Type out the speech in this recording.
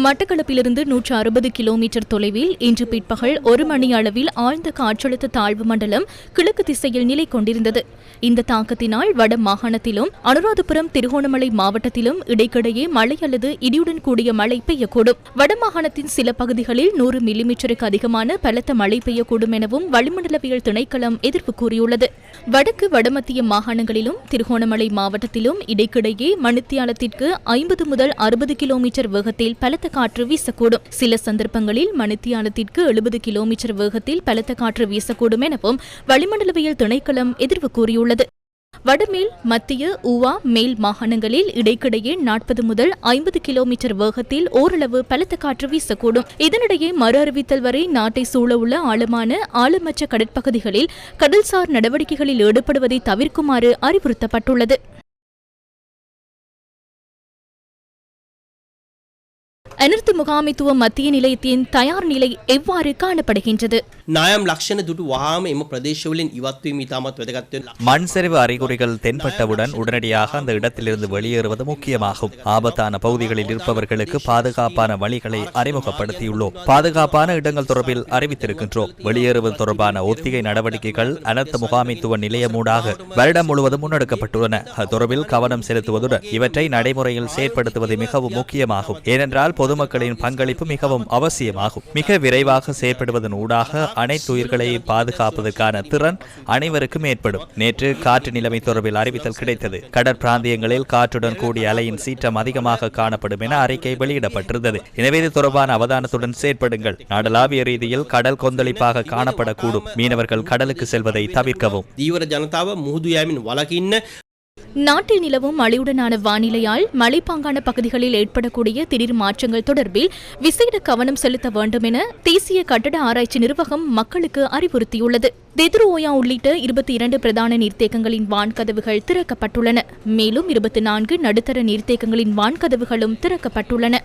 மட்டக்களப்பிலிருந்து 160 kilometre தொலைவில் இன்று பிற்பகல் 1 மணி அளவில் ஆழ்ந்த காற்றழுத்த தாழ்வு மண்டலம் கிழக்கு திசையில் நிலை கொண்டிருந்தது. இந்த தாக்கத்தினால் வட மாகாணத்திலும் அனுராதபுரம் திருகோணமலை மாவட்டத்திலும் இடைக்கிடையே மழை அல்லது இடியுடன் கூடிய மழை பெய்யக்கூடும். வடமாகாணத்தின் சில பகுதிகளில் 100 மில்லிமீட்டருக்கு அதிகமான பலத்த மழை பெய்யக்கூடும் எனவும் வளிமண்டலவியல் திணைக்களம் எதிர்ப்பு கூறியுள்ளது. வடக்கு வடமத்திய மாகாணங்களிலும் திருகோணமலை மாவட்டத்திலும் இடைக்கிடையே மணித்தியாலத்திற்கு 50 முதல் 60 கிலோமீட்டர் வேகத்தில் பலத்த காற்று வீசக்கூடும். சில சந்தர்ப்பங்களில் மணித்தியாலத்திற்கு 70 கிலோமீட்டர் வேகத்தில் பலத்த காற்று வீசக்கூடும் எனவும் வளிமண்டலவியல் திணைக்களம் எதிர்வு கூறியுள்ளது. வடமேல் மத்திய ஊவா மேல் மாகாணங்களில் இடைக்கிடையே 40 முதல் 50 கிலோமீட்டர் வேகத்தில் ஓரளவு பலத்த காற்று வீசக்கூடும். இதனிடையே மறு அறிவித்தல் வரை நாட்டை சூழவுள்ள ஆழமற்ற கடற்பகுதிகளில் கடல்சார் நடவடிக்கைகளில் ஈடுபடுவதை தவிர்க்குமாறு அறிவுறுத்தப்பட்டுள்ளது. அனர்த்த முகாமைத்துவ மத்திய நிலையத்தின் தயார் நிலை எவ்வாறு காணப்படுகின்றது? நாயம் லக்ஷண துட்டு வகாம எம பிரதேசவலின் இவத்வீம் இதாமத் வெதகத்தின் மண் சரிவு அறிகுறிகள் தென்பட்டவுடன் உடனடியாக அந்த இடத்திலிருந்து வெளியேறுவது முக்கியமாகும். ஆபத்தான பகுதிகளில் இருப்பவர்களுக்கு பாதுகாப்பான வழிகளை அறிமுகப்படுத்தியுள்ளோம். பாதுகாப்பான இடங்கள் தொடர்பில் அறிவித்திருக்கின்றோம். வெளியேறுவது தொடர்பான ஒத்திகை நடவடிக்கைகள் அனர்த்த முகாமைத்துவ நிலையமூடாக வருடம் முழுவதும் முன்னெடுக்கப்பட்டுள்ளன. அது தொடர்பில் கவனம் செலுத்துவதுடன் இவற்றை நடைமுறையில் செயற்படுத்துவது மிகவும் முக்கியமாகும். ஏனென்றால் பொதுமக்களின் பங்களிப்பு மிகவும் அவசியமாகும். மிக விரைவாக செயற்படுவதன் ஊடாக அனைத்து உயிர்களையும் பாதுகாப்பதற்கான திறன் அனைவருக்கும் ஏற்படும். நேற்று காற்று நிலைமை தொடர்பில் அறிவித்தல் கிடைத்தது. கடற்பிராந்தியங்களில் காற்றுடன் கூடிய அலையின் சீற்றம் அதிகமாக காணப்படும் என அறிக்கை வெளியிடப்பட்டிருந்தது. எனவே இது தொடர்பான அவதானத்துடன் செயற்படுங்கள். நாடளாவிய ரீதியில் கடல் கொந்தளிப்பாக காணப்படக்கூடும். மீனவர்கள் கடலுக்கு செல்வதை தவிர்க்கவும். தீவிர ஜனதாவ முஹுதுயாமின் வலகின்ன நாட்டில் நிலவும் மழையுடனான வானிலையால் மலைப்பாங்கான பகுதிகளில் ஏற்படக்கூடிய திடீர் மாற்றங்கள் தொடர்பில் விசேட கவனம் செலுத்த வேண்டும் என தேசிய கட்டட ஆராய்ச்சி நிர்வாகம் மக்களுக்கு அறிவுறுத்தியுள்ளது. தெதுரோயா உள்ளிட்ட 22 பிரதான நீர்த்தேக்கங்களின் வான்கதவுகள் திறக்கப்பட்டுள்ளன. மேலும் 24 நடுத்தர நீர்த்தேக்கங்களின் வான்கதவுகளும் திறக்கப்பட்டுள்ளன.